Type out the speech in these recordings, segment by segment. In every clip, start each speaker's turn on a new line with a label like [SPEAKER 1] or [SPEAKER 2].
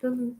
[SPEAKER 1] Okay.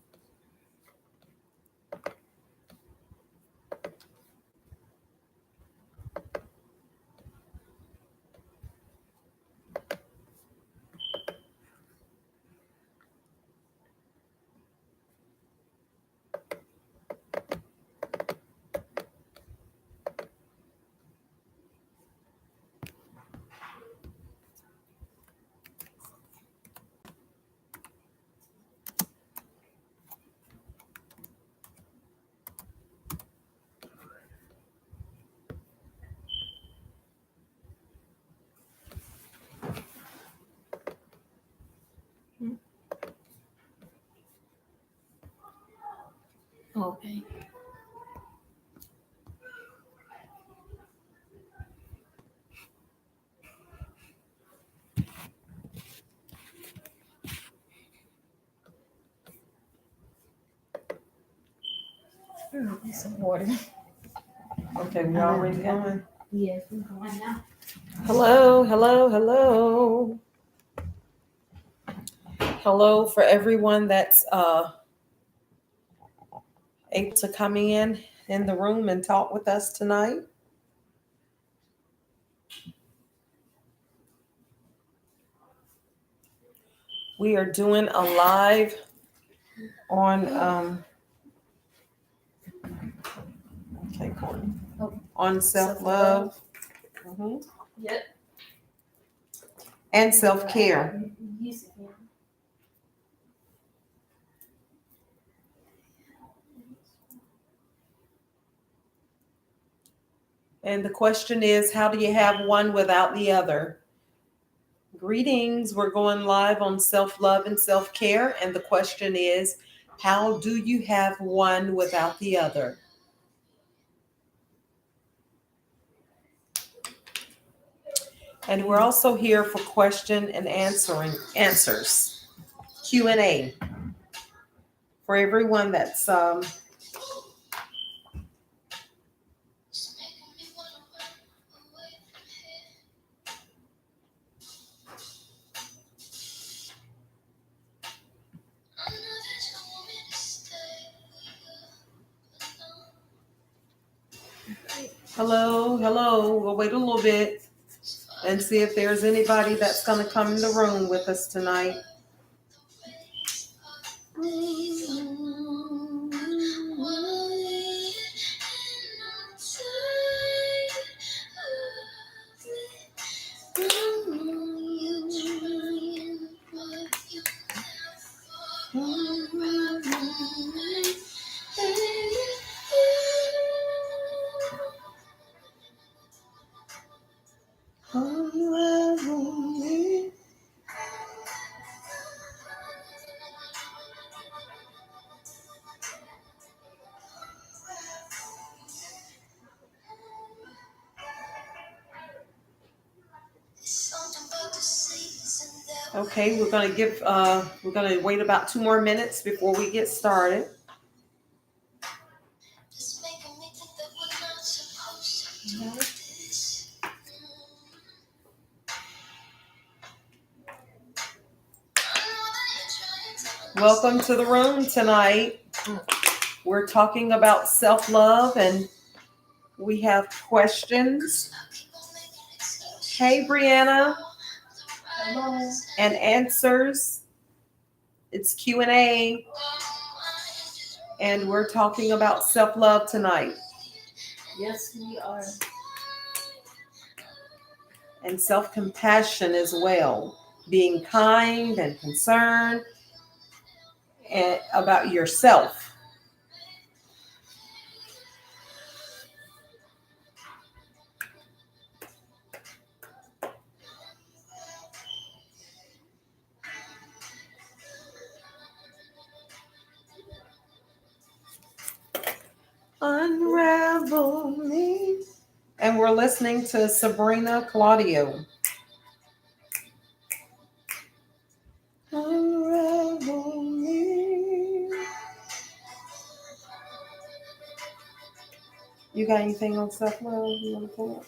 [SPEAKER 1] Some water.
[SPEAKER 2] Okay, we already going?
[SPEAKER 1] Yes, we're going now.
[SPEAKER 2] Hello, hello, hello. Hello for everyone that's able to come in the room and talk with us tonight. We are doing a live on okay, Courtney. On self-love.
[SPEAKER 1] Yep.
[SPEAKER 2] And self-care. And the question is, how do you have one without the other? Greetings. We're going live on self-love and self-care. And the question is, how do you have one without the other? And we're also here for question and answers, Q&A. For everyone that's hello, hello. We'll wait a little bit and see if there's anybody that's going to come in the room with us tonight. Okay, we're gonna wait about 2 more minutes before we get started. Welcome to the room tonight. We're talking about self-love and we have questions. Hey, Brianna.
[SPEAKER 1] Hello.
[SPEAKER 2] And answers. It's Q&A. And we're talking about self-love tonight.
[SPEAKER 1] Yes, we are.
[SPEAKER 2] And self-compassion as well. Being kind and concerned about yourself. Unravel me. And we're listening to Sabrina Claudio. Unravel me. You got anything on self-love you want to pull up?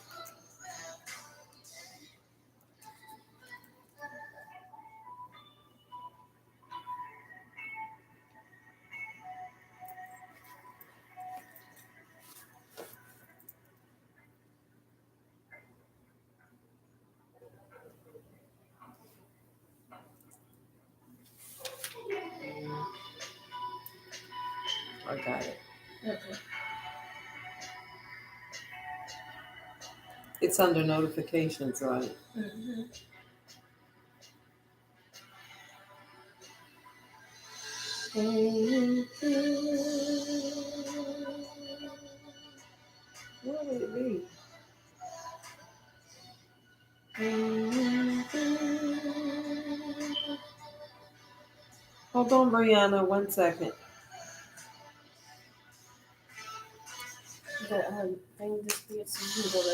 [SPEAKER 2] I got it.
[SPEAKER 1] Okay.
[SPEAKER 2] It's under notifications, right?
[SPEAKER 1] Mm-hmm.
[SPEAKER 2] What would it be? Hold on, Brianna, 1 second.
[SPEAKER 1] The thing disputes you can go to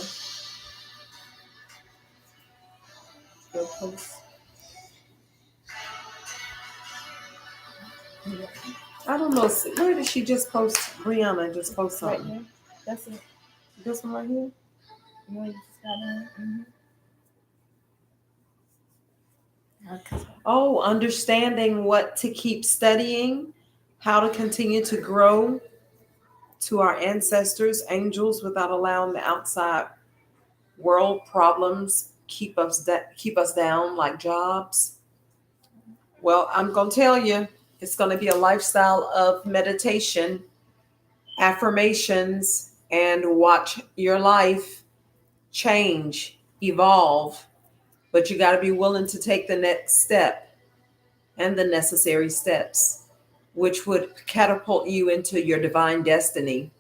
[SPEAKER 1] your post.
[SPEAKER 2] I don't know. Where did she just post? Brianna just post
[SPEAKER 1] Right
[SPEAKER 2] something.
[SPEAKER 1] here. That's it.
[SPEAKER 2] This one right here?
[SPEAKER 1] You know, you just gotta. Okay.
[SPEAKER 2] Oh, understanding what to keep studying, how to continue to grow to our ancestors, angels, without allowing the outside world problems keep us down, like jobs. Well, I'm gonna tell you, it's gonna be a lifestyle of meditation, affirmations, and watch your life change, evolve. But you got to be willing to take the next step and the necessary steps, which would catapult you into your divine destiny,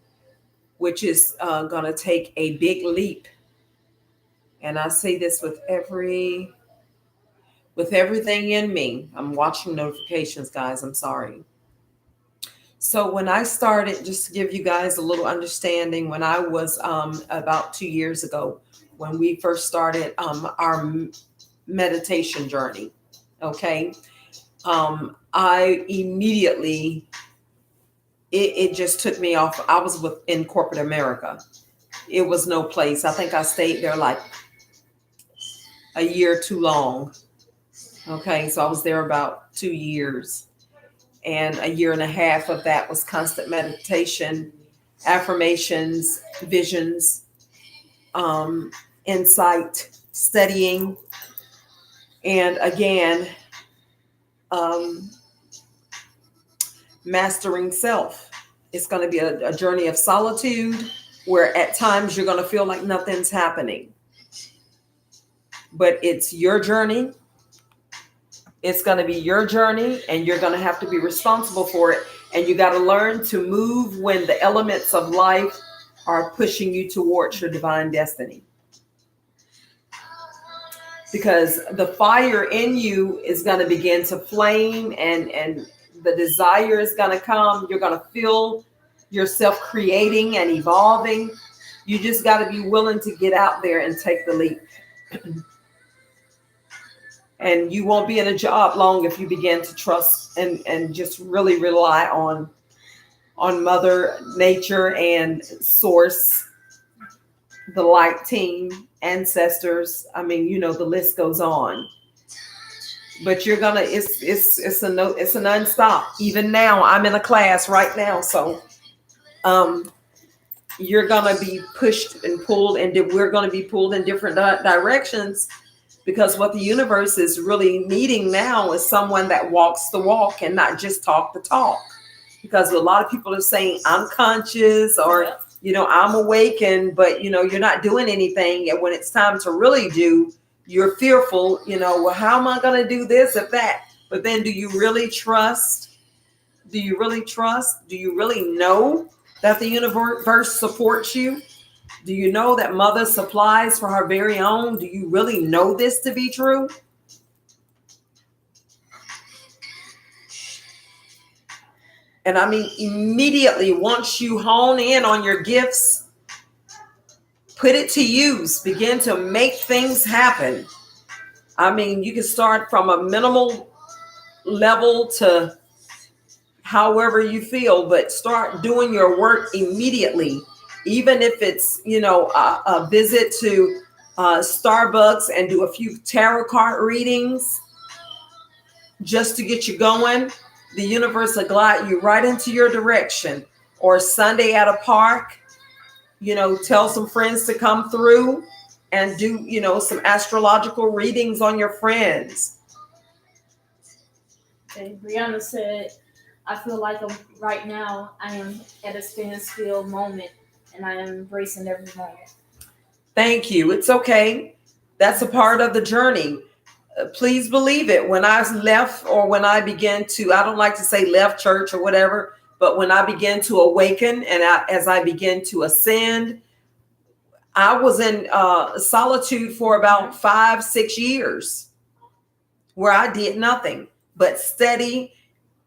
[SPEAKER 2] which is going to take a big leap. And I say this with everything in me. I'm watching notifications, guys. I'm sorry. So when I started, just to give you guys a little understanding, when I was about 2 years ago, when we first started our meditation journey, okay, I immediately, it just took me off. I was in corporate America. It was no place. I think I stayed there like a year too long. Okay, so I was there about 2 years. And a year and a half of that was constant meditation, affirmations, visions, insight, studying, and again, mastering self. It's going to be a journey of solitude where at times you're going to feel like nothing's happening. But it's your journey. It's going to be your journey, and you're going to have to be responsible for it. And you got to learn to move when the elements of life are pushing you towards your divine destiny. Because the fire in you is going to begin to flame, and the desire is going to come. You're going to feel yourself creating and evolving. You just got to be willing to get out there and take the leap. And you won't be in a job long if you begin to trust and just really rely on Mother Nature and Source, the light team, ancestors. I mean, the list goes on. But you're gonna, it's a nonstop. Even now, I'm in a class right now, so you're gonna be pushed and pulled, and we're gonna be pulled in different directions. Because what the universe is really needing now is someone that walks the walk and not just talk the talk. Because a lot of people are saying, I'm conscious, or, I'm awakened, but, you're not doing anything. And when it's time to really do, you're fearful, well, how am I going to do this or that? But then do you really trust? Do you really trust? Do you really know that the universe supports you? Do you know that Mother supplies for her very own? Do you really know this to be true? And I mean, immediately, once you hone in on your gifts, put it to use, begin to make things happen. I mean, you can start from a minimal level to however you feel, but start doing your work immediately. Even if it's, a visit to Starbucks and do a few tarot card readings just to get you going, the universe will glide you right into your direction. Or Sunday at a park, tell some friends to come through and do, some astrological readings on your friends.
[SPEAKER 1] Okay, Brianna said, I feel like right now I am at a standstill moment, and I am embracing every moment.
[SPEAKER 2] Thank you. It's okay. That's a part of the journey. Please believe it. When I left, or when I began to, I don't like to say left church or whatever, but when I began to awaken and as I began to ascend, I was in solitude for about 5-6 years where I did nothing but study,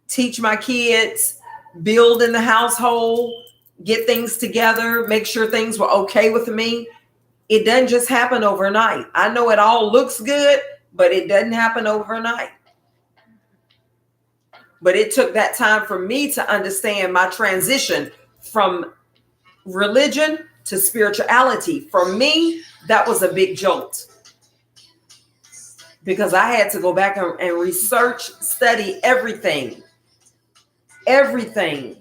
[SPEAKER 2] teach my kids, build in the household, get things together, make sure things were okay with me. It doesn't just happen overnight. I know it all looks good, but it doesn't happen overnight. But it took that time for me to understand my transition from religion to spirituality. For me, that was a big jolt, because I had to go back and research, study everything. Everything.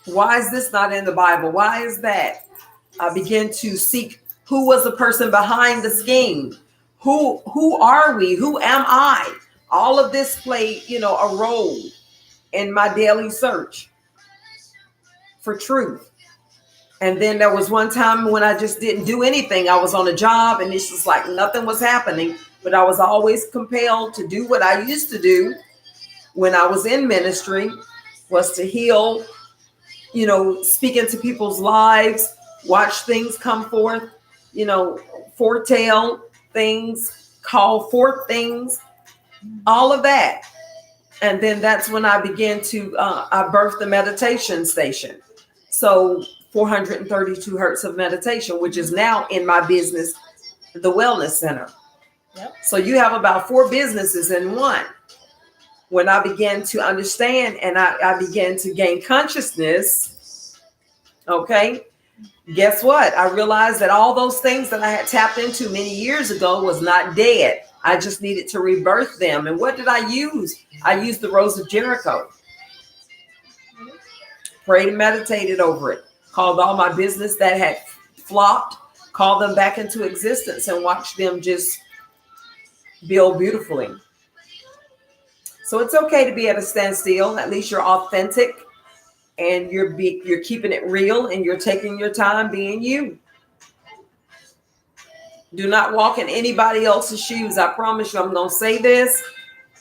[SPEAKER 2] Why is this not in the Bible? Why is that? I began to seek who was the person behind the scheme. Who are we? Who am I? All of this played, a role in my daily search for truth. And then there was one time when I just didn't do anything. I was on a job and it's just like nothing was happening, but I was always compelled to do what I used to do when I was in ministry, was to heal, speak into people's lives, watch things come forth, foretell things, call forth things, all of that. And then that's when I began to, I birthed the meditation station. So 432 Hertz of Meditation, which is now in my business, the Wellness Center.
[SPEAKER 1] Yep.
[SPEAKER 2] So you have about 4 businesses in one. When I began to understand and I began to gain consciousness, okay, guess what? I realized that all those things that I had tapped into many years ago was not dead. I just needed to rebirth them. And what did I use? I used the Rose of Jericho. Prayed and meditated over it. Called all my business that had flopped, called them back into existence, and watched them just build beautifully. So it's okay to be at a standstill. At least you're authentic and you're keeping it real and you're taking your time being you. Do not walk in anybody else's shoes. I promise you, I'm going to say this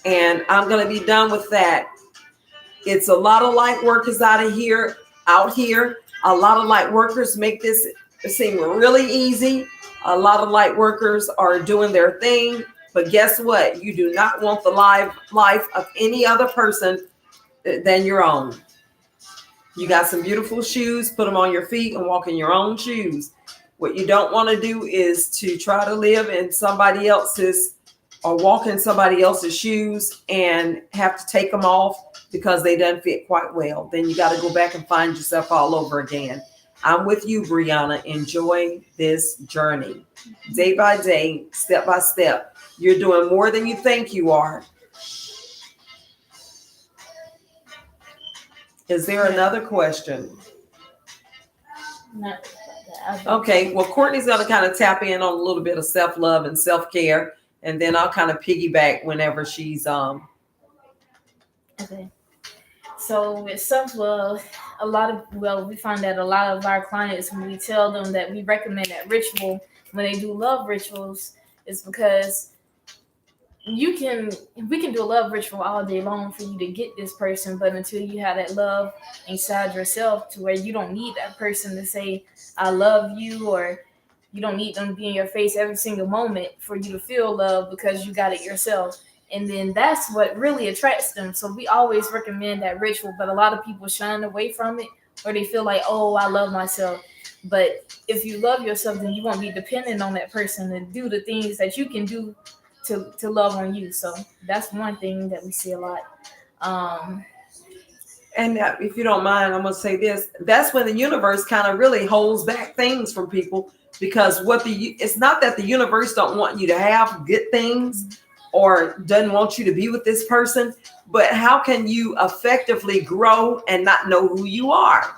[SPEAKER 2] and I'm going to be done with that. It's a lot of light workers out here. A lot of light workers make this seem really easy. A lot of light workers are doing their thing. But guess what? You do not want the life of any other person than your own. You got some beautiful shoes, put them on your feet and walk in your own shoes. What you don't want to do is to try to live in somebody else's or walk in somebody else's shoes and have to take them off because they don't fit quite well. Then you got to go back and find yourself all over again. I'm with you, Brianna. Enjoy this journey. Day by day, step by step. You're doing more than you think you are. Is there another question? Okay, well, Courtney's going to kind of tap in on a little bit of self-love and self-care, and then I'll kind of piggyback whenever she's
[SPEAKER 1] Okay. So with self-love, we find that a lot of our clients, when we tell them that we recommend that ritual when they do love rituals, is because we can do a love ritual all day long for you to get this person, but until you have that love inside yourself to where you don't need that person to say I love you, or you don't need them to be in your face every single moment for you to feel love because you got it yourself. And then that's what really attracts them. So we always recommend that ritual, but a lot of people shun away from it, or they feel like, oh, I love myself. But if you love yourself, then you won't be dependent on that person to do the things that you can do to love on you. So that's one thing that we see a lot.
[SPEAKER 2] And if you don't mind, I'm going to say this. That's when the universe kind of really holds back things from people, because it's not that the universe don't want you to have good things or doesn't want you to be with this person, but how can you effectively grow and not know who you are?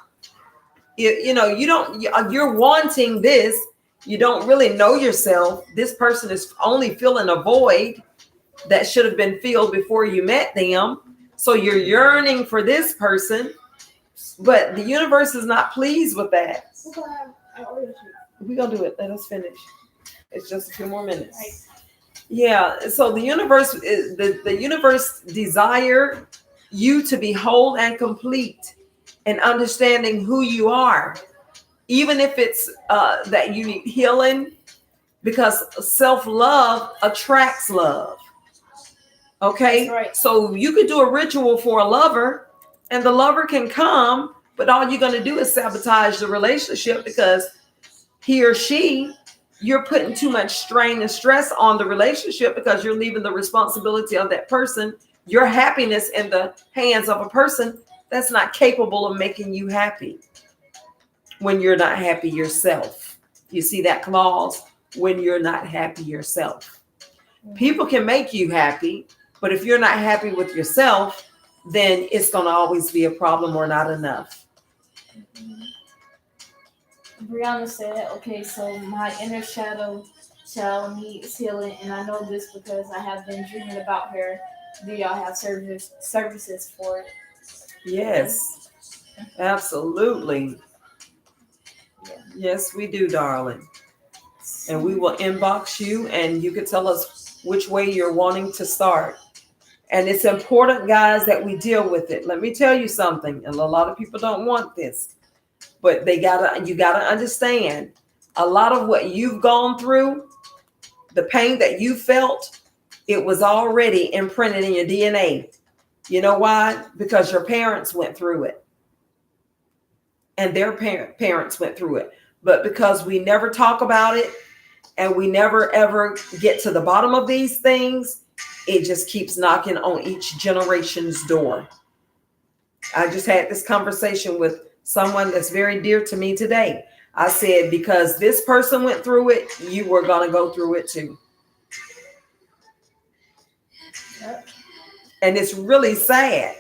[SPEAKER 2] You're wanting this. You don't really know yourself. This person is only filling a void that should have been filled before you met them. So you're yearning for this person, but the universe is not pleased with that. We're going to do it. Let us finish. It's just a few more minutes. Yeah. So the universe is the universe desire you to be whole and complete and understanding who you are, even if it's that you need healing, because self-love attracts love. Okay.
[SPEAKER 1] That's right.
[SPEAKER 2] So you could do a ritual for a lover and the lover can come, but all you're going to do is sabotage the relationship because he or she, you're putting too much strain and stress on the relationship because you're leaving the responsibility of that person, your happiness, in the hands of a person that's not capable of making you happy when you're not happy yourself. You see that clause? When you're not happy yourself. People can make you happy, but if you're not happy with yourself, then it's going to always be a problem or not enough.
[SPEAKER 1] Brianna said, okay, so my inner shadow child needs healing, and I know this because I have been dreaming about her. Do y'all have services for it?
[SPEAKER 2] Yes, absolutely. Yes, we do, darling. And we will inbox you and you can tell us which way you're wanting to start. And it's important, guys, that we deal with it. Let me tell you something, and a lot of people don't want this, but you gotta understand, a lot of what you've gone through, the pain that you felt, it was already imprinted in your DNA. You know why? Because your parents went through it. And their parents went through it. But because we never talk about it and we never ever get to the bottom of these things, it just keeps knocking on each generation's door. I just had this conversation with someone that's very dear to me today. I said, because this person went through it, you were going to go through it too. And it's really sad.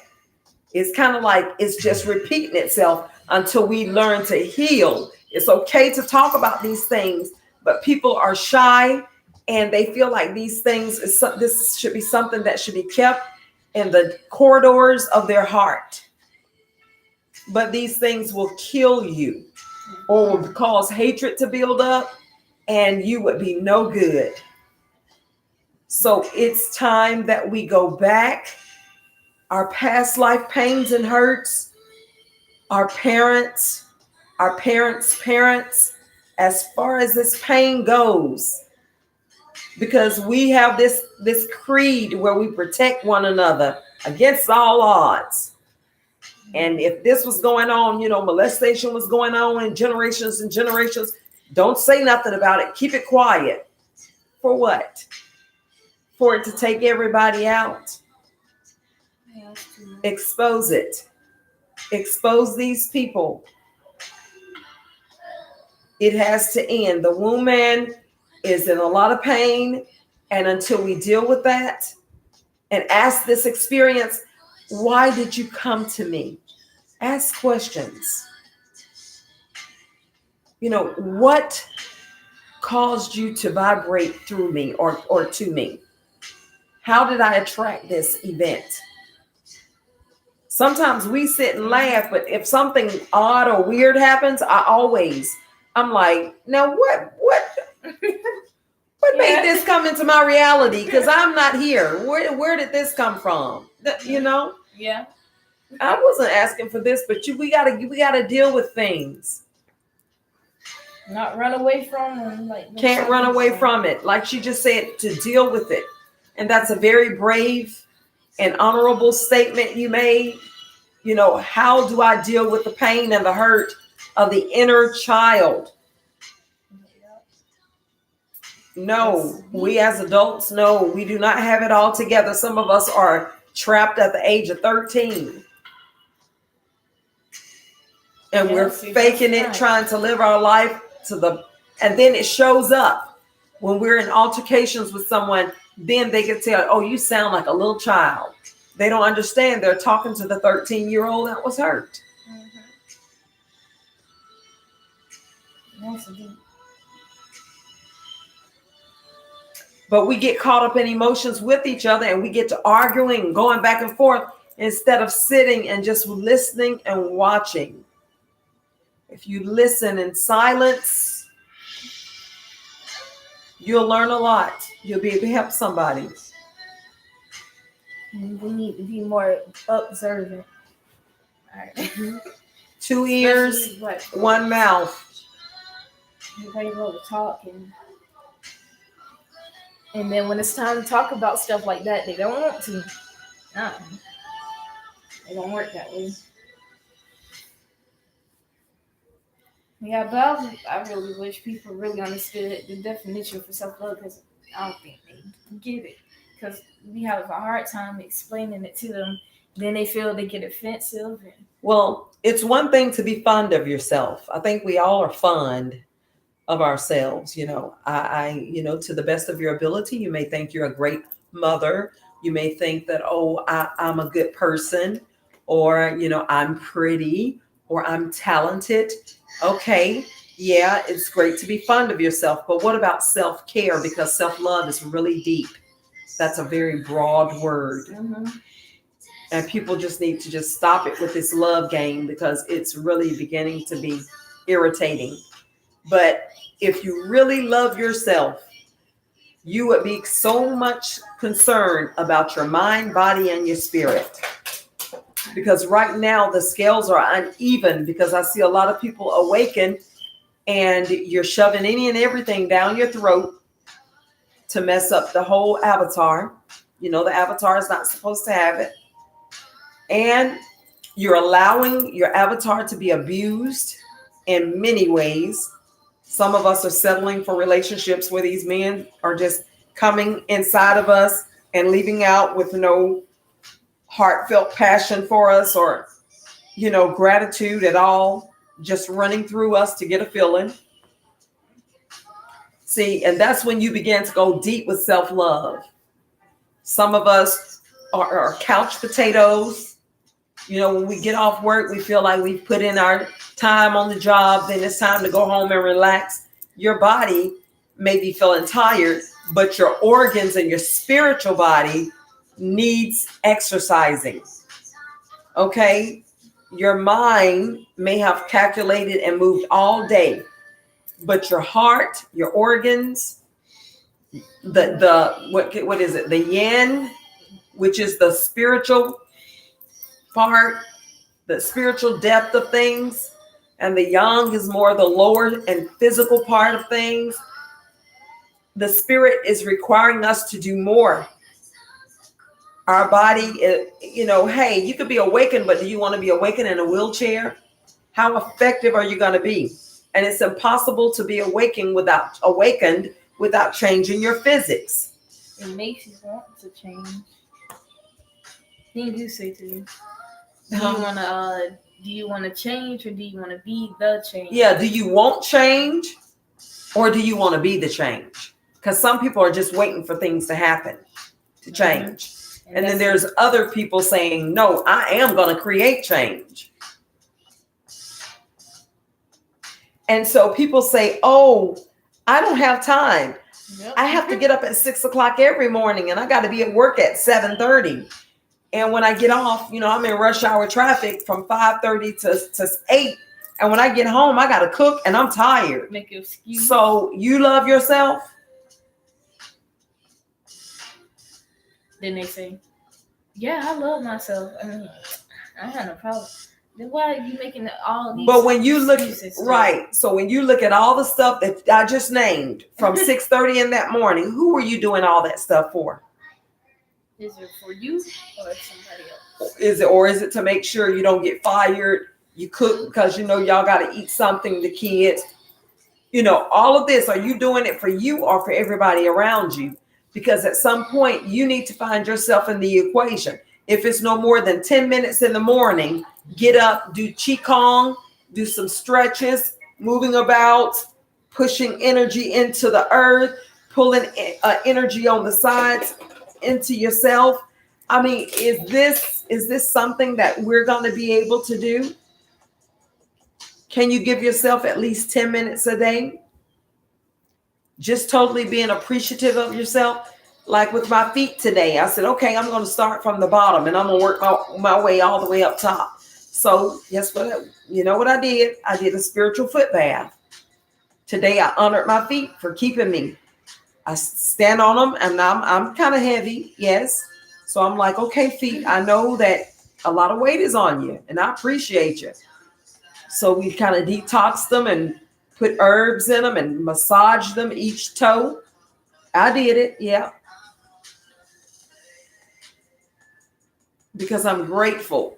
[SPEAKER 2] It's kind of like it's just repeating itself until we learn to heal. It's okay to talk about these things, but people are shy and they feel like these things, this should be something that should be kept in the corridors of their heart. But these things will kill you or will cause hatred to build up and you would be no good. So it's time that we go back. Our past life pains and hurts, our parents' parents, as far as this pain goes, because we have this creed where we protect one another against all odds. And if this was going on, molestation was going on in generations and generations, don't say nothing about it. Keep it quiet. For what? For it to take everybody out. Expose it. Expose these people. It has to end. The womb man is in a lot of pain. And until we deal with that and ask this experience, why did you come to me? Ask questions. What caused you to vibrate through me or to me? How did I attract this event? Sometimes we sit and laugh, but if something odd or weird happens, I'm like, now what made this come into my reality? Because I'm not here. Where did this come from?
[SPEAKER 1] Yeah.
[SPEAKER 2] I wasn't asking for this, but we gotta deal with things.
[SPEAKER 1] Not run away from them.
[SPEAKER 2] Can't run away from it. Like she just said, to deal with it. And that's a very brave and honorable statement you made. How do I deal with the pain and the hurt of the inner child? No, we as adults, no, we do not have it all together. Some of us are trapped at the age of 13. And we're faking it, trying to live our life and then it shows up when we're in altercations with someone. Then they can tell, oh, you sound like a little child. They don't understand. They're talking to the 13-year-old that was hurt. But we get caught up in emotions with each other and we get to arguing and going back and forth instead of sitting and just listening and watching. If you listen in silence, you'll learn a lot. You'll be able to help somebody.
[SPEAKER 1] We need to be more observant. All right.
[SPEAKER 2] 2 ears,
[SPEAKER 1] Especially, like,
[SPEAKER 2] 1 mouth.
[SPEAKER 1] Everybody go to talk, and then when it's time to talk about stuff like that, they don't want to. No, it don't work that way. Yeah, but I really wish people really understood the definition for self-love, because I don't think they get it. Because we have a hard time explaining it to them. Then they feel they get offensive.
[SPEAKER 2] Well, it's one thing to be fond of yourself. I think we all are fond of ourselves. You know, to the best of your ability, you may think you're a great mother. You may think that, oh, I'm a good person, or, I'm pretty, or I'm talented. Okay, yeah, it's great to be fond of yourself. But what about self-care? Because self-love is really deep. That's a very broad word.
[SPEAKER 1] Mm-hmm.
[SPEAKER 2] And people just need to just stop it with this love game, because it's really beginning to be irritating. But if you really love yourself, you would be so much concerned about your mind, body, and your spirit. Because right now the scales are uneven, because I see a lot of people awaken and you're shoving any and everything down your throat to mess up the whole avatar. The avatar is not supposed to have it. And you're allowing your avatar to be abused in many ways. Some of us are settling for relationships where these men are just coming inside of us and leaving out with no heartfelt passion for us, or, gratitude at all, just running through us to get a feeling. See, and that's when you begin to go deep with self-love. Some of us are couch potatoes. When we get off work, we feel like we've put in our time on the job. Then it's time to go home and relax. Your body may be feeling tired, but your organs and your spiritual body needs exercising. Okay? Your mind may have calculated and moved all day, but your heart, your organs, what is it? The yin, which is the spiritual part, the spiritual depth of things, and the yang is more the lower and physical part of things. The spirit is requiring us to do more. Our body, hey, you could be awakened, but do you want to be awakened in a wheelchair? How effective are you going to be? And it's impossible to be awakened without changing your physics.
[SPEAKER 1] It makes you want to change. Then you say to you, do you want to change, or do you want to be the change?
[SPEAKER 2] Yeah, do you want change, or do you want to be the change? Because some people are just waiting for things to happen to change. Mm-hmm. And then there's other people saying, no, I am going to create change. And so people say, oh, I don't have time. Yep. I have to get up at 6:00 every morning, and I got to be at work at 7:30. And when I get off, I'm in rush hour traffic from 5:30 to 8. And when I get home, I got to cook, and I'm tired.
[SPEAKER 1] Make an excuse.
[SPEAKER 2] So you love yourself?
[SPEAKER 1] Then they say, yeah, I love myself. I mean, I have no problem. Then why are you making all these?
[SPEAKER 2] But when you look, right. So when you look at all the stuff that I just named from 6:30 in that morning, who are you doing all that stuff for?
[SPEAKER 1] Is it for you or somebody else?
[SPEAKER 2] Is it to make sure you don't get fired? You cook because y'all got to eat something, the kids. All of this, are you doing it for you or for everybody around you? Because at some point you need to find yourself in the equation. If it's no more than 10 minutes in the morning, get up, do Qigong, do some stretches, moving about, pushing energy into the earth, pulling energy on the sides into yourself. I mean, is this something that we're going to be able to do? Can you give yourself at least 10 minutes a day? Just totally being appreciative of yourself. Like with my feet today, I said, okay, I'm going to start from the bottom and I'm going to work my way all the way up top. So guess what? You know what I did? I did a spiritual foot bath. Today I honored my feet for keeping me. I stand on them and I'm kind of heavy, yes. So I'm like, okay, feet, I know that a lot of weight is on you and I appreciate you. So we kind of detox them and put herbs in them and massage them each toe. I did it, yeah, because I'm grateful.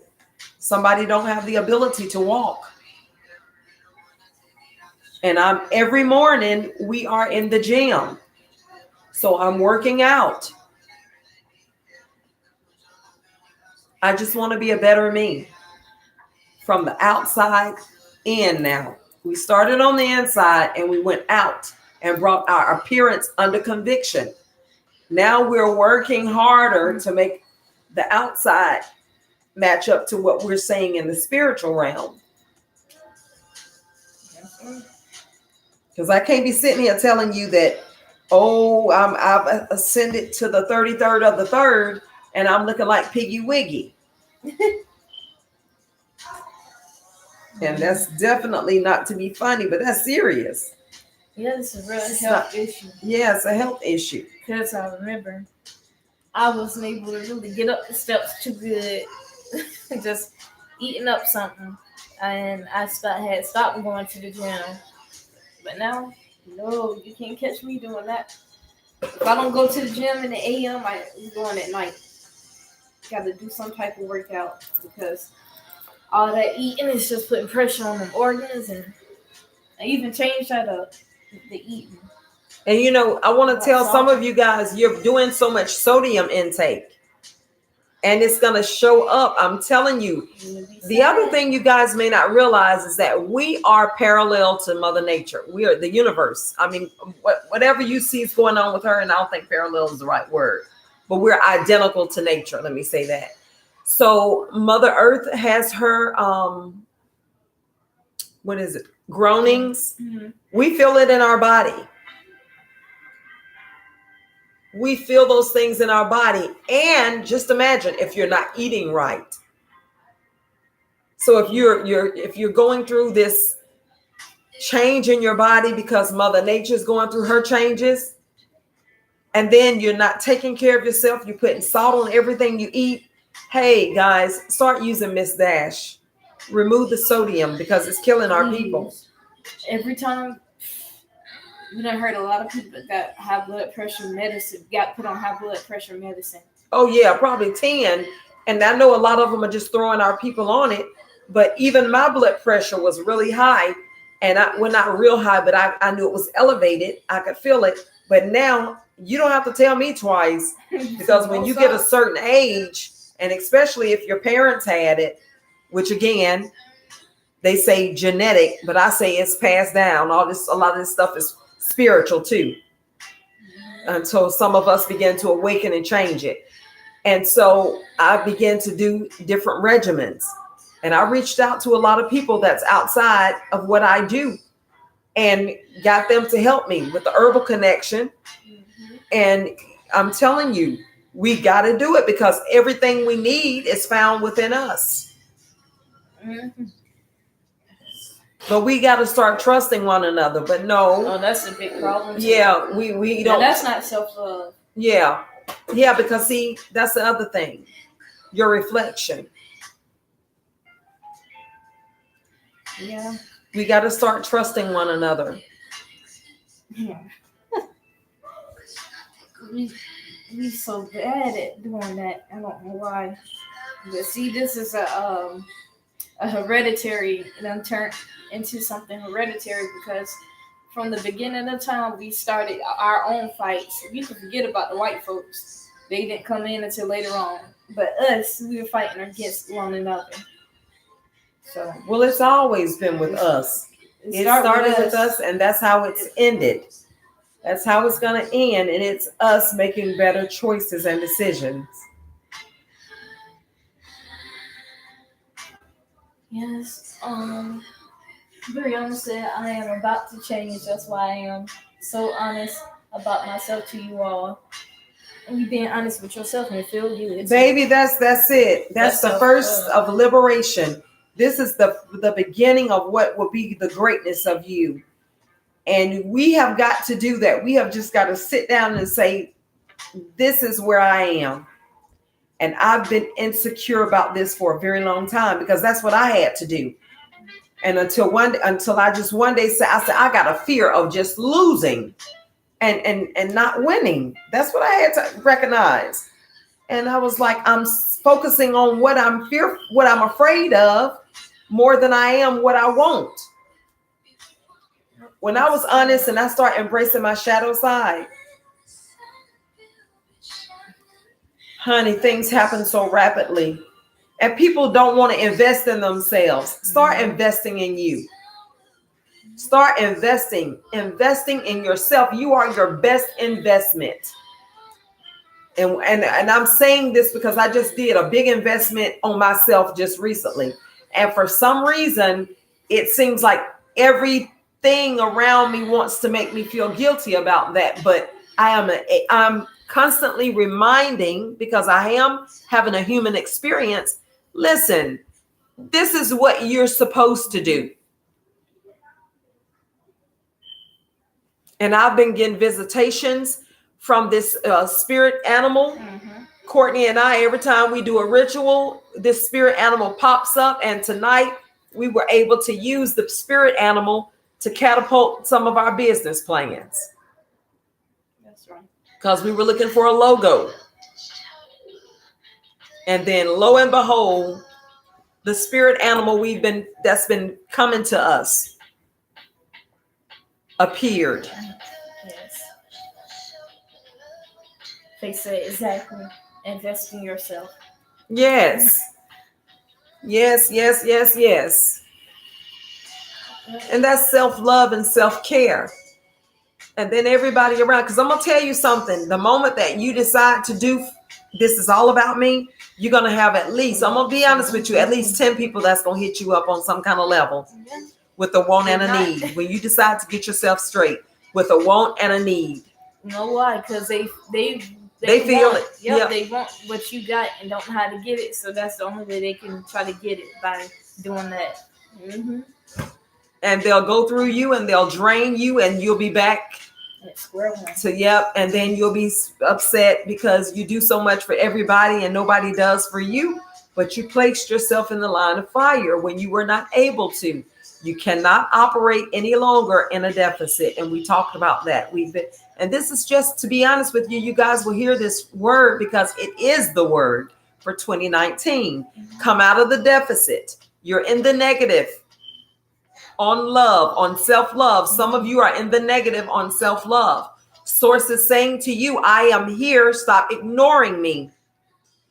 [SPEAKER 2] Somebody don't have the ability to walk. And I'm every morning we are in the gym. So I'm working out. I just want to be a better me from the outside in now. We started on the inside and we went out and brought our appearance under conviction. Now we're working harder to make the outside match up to what we're saying in the spiritual realm. Because I can't be sitting here telling you that, oh, I've ascended to the 33rd of the 3rd and I'm looking like Piggy Wiggy. And that's definitely not to be funny, but that's serious.
[SPEAKER 1] Yeah, it's a real health issue.
[SPEAKER 2] Yeah, it's a health issue.
[SPEAKER 1] Because I remember I wasn't able to really get up the steps too good, just eating up something, and I had stopped going to the gym. But now, no, you can't catch me doing that. If I don't go to the gym in the AM, I'm going at night. Got to do some type of workout because all that eating is just putting pressure on them organs, and I even changed that up, the eating.
[SPEAKER 2] And you know, I want to tell some of you guys, you're doing so much sodium intake. And it's going to show up. I'm telling you. The other thing you guys may not realize is that we are parallel to Mother Nature. We are the universe. I mean, whatever you see is going on with her, and I don't think parallel is the right word, but we're identical to nature. Let me say that. So Mother Earth has her, what is it? Groanings. Mm-hmm. We feel it in our body. We feel those things in our body. And just imagine if you're not eating right. So if you're going through this change in your body because Mother Nature is going through her changes, and then you're not taking care of yourself, you're putting salt on everything you eat. Hey guys, start using Miss Dash. Remove the sodium because it's killing our people.
[SPEAKER 1] Every time. We done heard a lot of people that high blood pressure medicine got put on high blood pressure medicine.
[SPEAKER 2] Oh yeah, probably 10. And I know a lot of them are just throwing our people on it. But even my blood pressure was really high. And not real high, but I knew it was elevated. I could feel it. But now you don't have to tell me twice. Because when you get a certain age, and especially if your parents had it, which again, they say genetic, but I say it's passed down. A lot of this stuff is spiritual too, until some of us begin to awaken and change it. And so I began to do different regimens, and I reached out to a lot of people that's outside of what I do and got them to help me with the herbal connection. Mm-hmm. And I'm telling you, we got to do it because everything we need is found within us. Mm-hmm. But we got to start trusting one another. But no.
[SPEAKER 1] Oh, that's a big problem.
[SPEAKER 2] Yeah, we don't.
[SPEAKER 1] That's not self-love.
[SPEAKER 2] Yeah. Yeah, because see, that's the other thing. Your reflection.
[SPEAKER 1] Yeah.
[SPEAKER 2] We got to start trusting one another.
[SPEAKER 1] Yeah. we so bad at doing that. I don't know why. But see, this is a hereditary, and turned into something hereditary because from the beginning of time we started our own fights. You can forget about the white folks. They didn't come in until later on. But us, we were fighting against one another. So
[SPEAKER 2] well, it's always been with us. It started with us, and that's how it's ended. That's how it's going to end, and it's us making better choices and decisions.
[SPEAKER 1] Yes, Brianna said, I am about to change. That's why I am so honest about myself to you all. And you being honest with yourself and it feel good.
[SPEAKER 2] Baby, that's it. That's the first of liberation. This is the beginning of what will be the greatness of you. And we have got to do that. We have just got to sit down and say, this is where I am. And I've been insecure about this for a very long time because that's what I had to do. And until I just one day said, I got a fear of just losing and not winning. That's what I had to recognize. And I was like, I'm focusing on what I'm afraid of more than I am what I want. When I was honest and I started embracing my shadow side, honey, things happen so rapidly. And people don't want to invest in themselves. Start investing in you. Start investing in yourself. You are your best investment. And I'm saying this because I just did a big investment on myself just recently. And for some reason, it seems like everything around me wants to make me feel guilty about that. But I'm constantly reminding, because I am having a human experience. Listen, this is what you're supposed to do. And I've been getting visitations from this spirit animal. Mm-hmm. Courtney and I, every time we do a ritual, this spirit animal pops up. And tonight we were able to use the spirit animal to catapult some of our business plans. That's right. Because we were looking for a logo. And then lo and behold, the spirit animal that's been coming to us appeared.
[SPEAKER 1] Yes. They say exactly. Invest in yourself.
[SPEAKER 2] Yes. Yes. And that's self-love and self-care. And then everybody around, because I'm going to tell you something. The moment that you decide to do, this is all about me, you're going to have at least, I'm going to be honest with you, at least 10 people that's going to hit you up on some kind of level with a want and a need. When you decide to get yourself straight with a want and a need.
[SPEAKER 1] You know why? Because they
[SPEAKER 2] feel
[SPEAKER 1] want,
[SPEAKER 2] it.
[SPEAKER 1] Yep, they want what you got and don't know how to get it. So that's the only way they can try to get it, by doing that. Mm-hmm.
[SPEAKER 2] And they'll go through you and they'll drain you and you'll be back and then you'll be upset because you do so much for everybody and nobody does for you, but you placed yourself in the line of fire when you were not able to. You cannot operate any longer in a deficit. And we talked about that. And this is just, to be honest with you, you guys will hear this word because it is the word for 2019. Come out of the deficit. You're in the negative on love, on self-love. Some of you are in the negative on self-love. Source is saying to you, I am here. Stop ignoring me.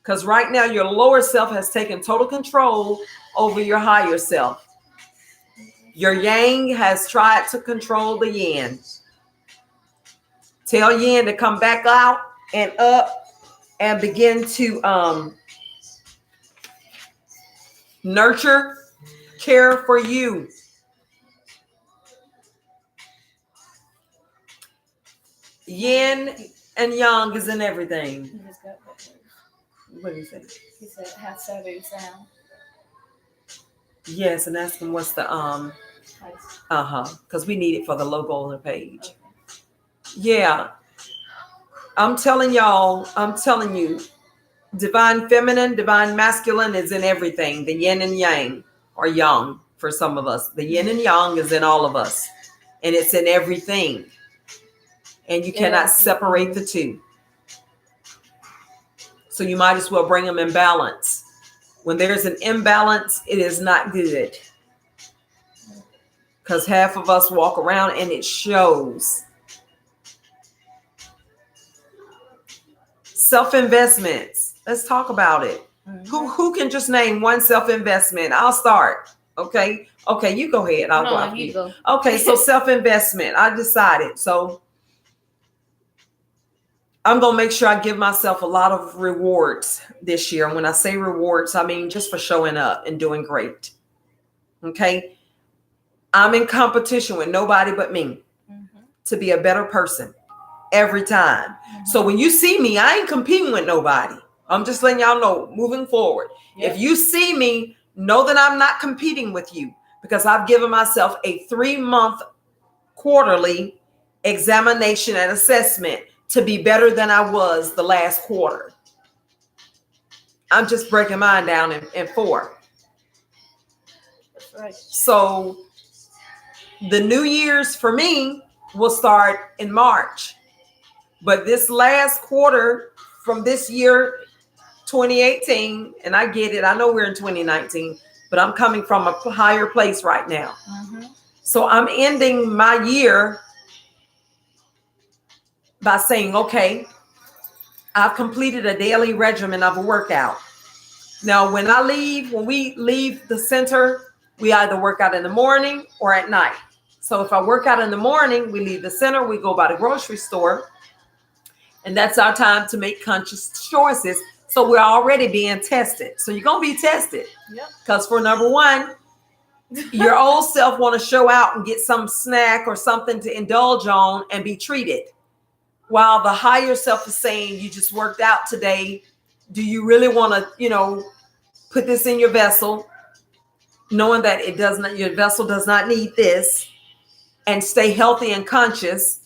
[SPEAKER 2] Because right now your lower self has taken total control over your higher self. Your yang has tried to control the yin. Tell yin to come back out and up and begin to nurture, care for you. Yin and yang is in everything.
[SPEAKER 1] He just got that word.
[SPEAKER 2] What do you say?
[SPEAKER 1] He said, "How Saturday sound?"
[SPEAKER 2] Yes, and ask him what's the because we need it for the logo on the page. Okay. Yeah, I'm telling you, divine feminine, divine masculine is in everything. The yin and yang, or yang for some of us. The yin and yang is in all of us, and it's in everything. And you cannot separate the two. So you might as well bring them in balance. When there's an imbalance, it is not good. Because half of us walk around and it shows. Self-investments. Let's talk about it. Mm-hmm. Who can just name one self-investment? I'll start. Okay, you go ahead. I'll go after you. Go. Okay, so self-investment. I decided. So I'm going to make sure I give myself a lot of rewards this year. And when I say rewards, I mean just for showing up and doing great. Okay. I'm in competition with nobody but me to be a better person. every time. So when you see me, I ain't competing with nobody. I'm just letting y'all know moving forward.
[SPEAKER 1] Yep.
[SPEAKER 2] If you see me, know that I'm not competing with you, because I've given myself a 3-month quarterly examination and assessment to be better than I was the last quarter. I'm just breaking mine down in 4.
[SPEAKER 1] That's right.
[SPEAKER 2] So the New Year's for me will start in March. But this last quarter from this year, 2018, and I get it, I know we're in 2019, but I'm coming from a higher place right now. So I'm ending my year by saying, okay, I've completed a daily regimen of a workout. Now, when we leave the center, we either work out in the morning or at night. So if I work out in the morning, we leave the center, we go by the grocery store, and that's our time to make conscious choices. So we're already being tested. So you're going to be tested.
[SPEAKER 1] Yep.
[SPEAKER 2] Because for number one, your old self want to show out and get some snack or something to indulge on and be treated. While the higher self is saying, you just worked out today. Do you really want to, put this in your vessel, knowing that your vessel does not need this, and stay healthy and conscious,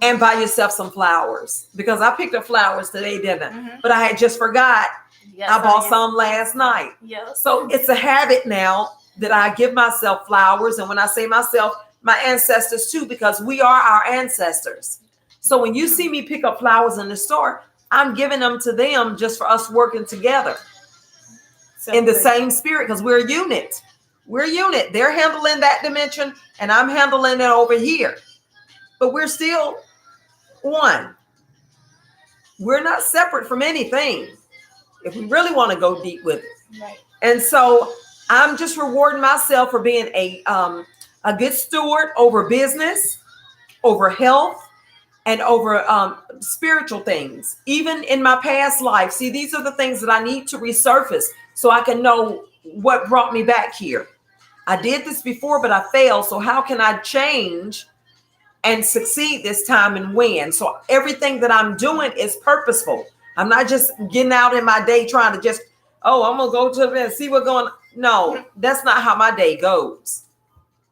[SPEAKER 2] and buy yourself some flowers? Because I picked up flowers today, didn't I? But I had just forgot.
[SPEAKER 1] Yes,
[SPEAKER 2] I bought some last night.
[SPEAKER 1] Yes.
[SPEAKER 2] So it's a habit now that I give myself flowers. And when I say myself, my ancestors too, because we are our ancestors. So when you see me pick up flowers in the store, I'm giving them to them just for us working together in the same spirit, because we're a unit. We're a unit. They're handling that dimension and I'm handling it over here. But we're still one. We're not separate from anything if we really want to go deep with it.
[SPEAKER 1] Right.
[SPEAKER 2] And so I'm just rewarding myself for being a good steward over business, over health, and over spiritual things. Even in my past life, see, these are the things that I need to resurface so I can know what brought me back here. I did this before, but I failed. So how can I change and succeed this time and win? So everything that I'm doing is purposeful. I'm not just getting out in my day trying to just, I'm going to go to the and see what's going on. No, that's not how my day goes.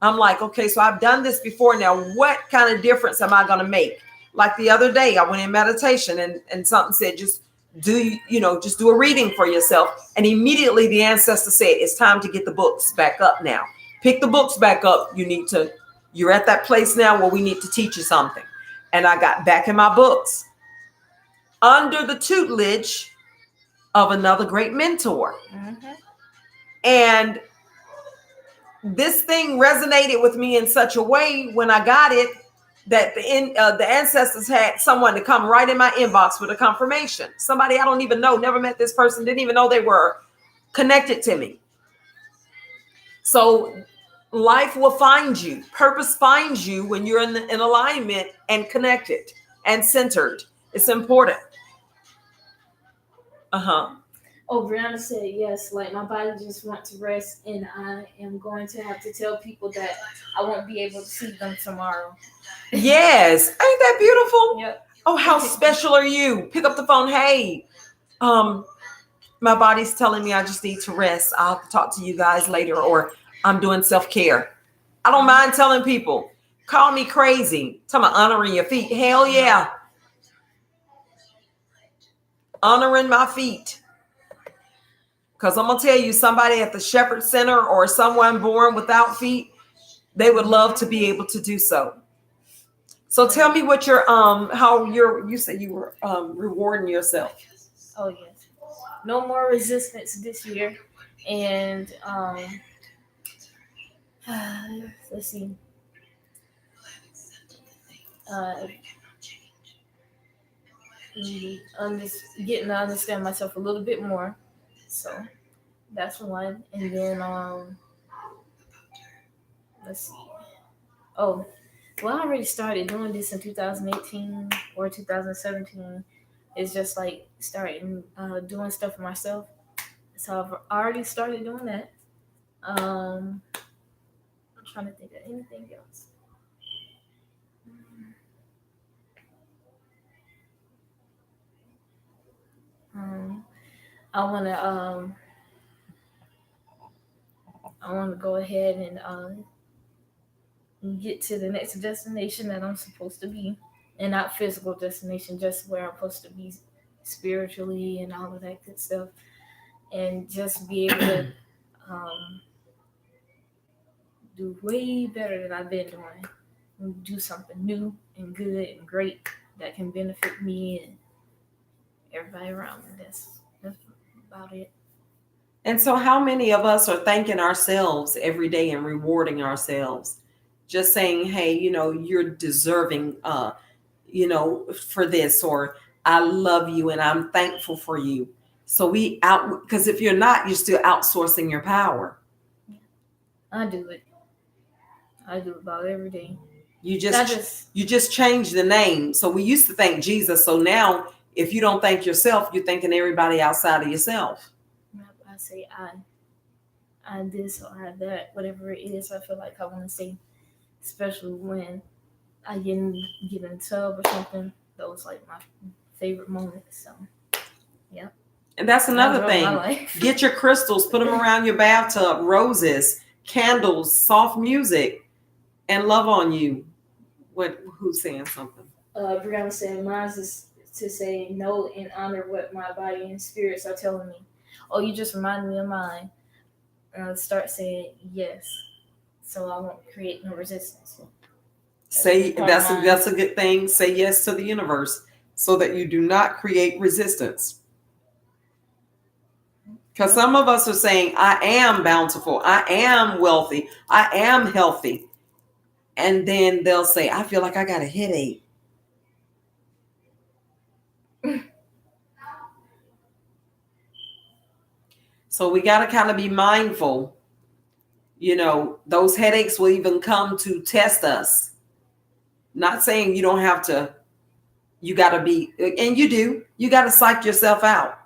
[SPEAKER 2] I'm like, okay, so I've done this before. Now, what kind of difference am I going to make? Like the other day, I went in meditation and something said, just do a reading for yourself. And immediately the ancestor said, it's time to get the books back up now. Pick the books back up. You're at that place now where we need to teach you something. And I got back in my books under the tutelage of another great mentor. And this thing resonated with me in such a way when I got it that the ancestors had someone to come right in my inbox with a confirmation. Somebody I don't even know, never met this person, didn't even know they were connected to me. So life will find you. Purpose finds you when you're in alignment and connected and centered. It's important.
[SPEAKER 1] Oh, Brianna said yes. Like, my body just wants to rest, and I am going to have to tell people that I won't be able to see them tomorrow.
[SPEAKER 2] Yes. Ain't that beautiful?
[SPEAKER 1] Yep.
[SPEAKER 2] Oh, how special are you? Pick up the phone. Hey, my body's telling me I just need to rest. I'll talk to you guys later, or I'm doing self-care. I don't mind telling people. Call me crazy. Talking about honoring your feet. Hell yeah. Honoring my feet. Because I'm going to tell you, somebody at the Shepherd Center or someone born without feet, they would love to be able to do so. So tell me what you said you were rewarding yourself.
[SPEAKER 1] Oh, yes. No more resistance this year. And let's see. Getting to understand myself a little bit more. So that's one. And then let's see. Oh, well, I already started doing this in 2018 or 2017. It's just like starting doing stuff for myself. So I've already started doing that. I'm trying to think of anything else. I want to go ahead and get to the next destination that I'm supposed to be, and not physical destination, just where I'm supposed to be spiritually and all of that good stuff, and just be able to do way better than I've been doing. And do something new and good and great that can benefit me and everybody around me. That's about it.
[SPEAKER 2] And so, how many of us are thanking ourselves every day and rewarding ourselves? Just saying, hey, you're deserving, for this, or I love you and I'm thankful for you. So because if you're not, you're still outsourcing your power.
[SPEAKER 1] I do it. I do it about every day.
[SPEAKER 2] You just changed the name. So we used to thank Jesus. So now, if you don't thank yourself, you're thanking everybody outside of yourself.
[SPEAKER 1] I say I this or I that, whatever it is. I feel like I want to say, especially when I get in the tub or something. Those like my favorite moments. So, yeah.
[SPEAKER 2] And that's another thing. Get your crystals, put them around your bathtub, roses, candles, soft music, and love on you. Who's saying something?
[SPEAKER 1] Brianna said, mine is to say no and honor what my body and spirits are telling me. Oh, you just reminded me of mine. Start saying yes, so I won't create no resistance.
[SPEAKER 2] That's a good thing. Say yes to the universe so that you do not create resistance. Because some of us are saying, I am bountiful, I am wealthy, I am healthy. And then they'll say, I feel like I got a headache. So we got to kind of be mindful. Those headaches will even come to test us. Not saying you don't have to, you got to be, and you got to psych yourself out.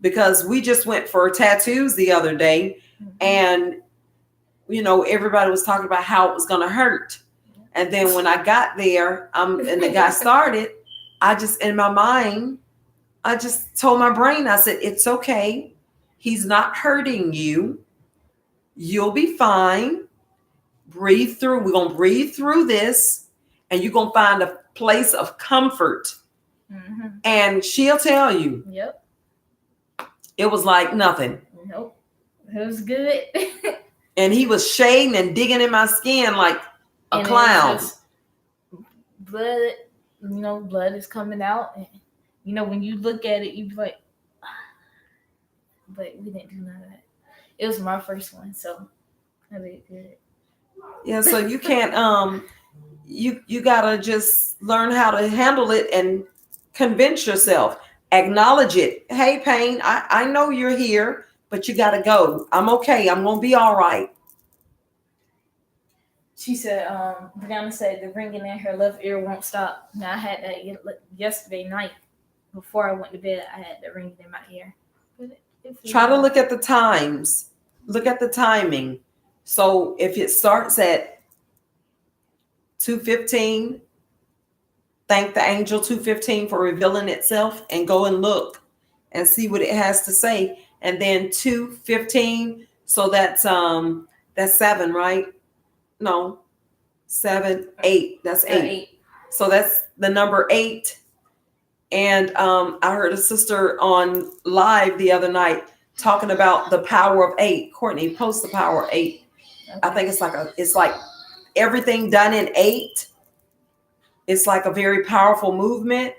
[SPEAKER 2] Because we just went for tattoos the other day, and, everybody was talking about how it was going to hurt. And then when I got there, and the guy started, in my mind, I just told my brain, I said, it's okay. He's not hurting you. You'll be fine. Breathe through. We're going to breathe through this, and you're going to find a place of comfort. Mm-hmm. And she'll tell you.
[SPEAKER 1] Yep.
[SPEAKER 2] It was like nothing.
[SPEAKER 1] Nope. It was good.
[SPEAKER 2] And he was shading and digging in my skin like a clown.
[SPEAKER 1] Blood, blood is coming out. And, when you look at it, you be like, but we didn't do none of that. It was my first one, so I did good.
[SPEAKER 2] Yeah, so you can't, you gotta just learn how to handle it and convince yourself. Acknowledge it. Hey, pain, I know you're here, but you gotta go. I'm okay. I'm gonna be all right.
[SPEAKER 1] She said, Brianna said the ringing in her left ear won't stop. Now I had that yesterday night before I went to bed. I had the ringing in my ear.
[SPEAKER 2] Try to look at the times. Look at the timing. So if it starts at 2:15, thank the angel 2:15 for revealing itself, and go and look and see what it has to say. And then 2:15, so that's 7, right? No, 7, 8. That's 8. So that's the number 8. And I heard a sister on live the other night talking about the power of 8. Courtney, post the power of 8. Okay. I think it's like everything done in 8. It's like a very powerful movement,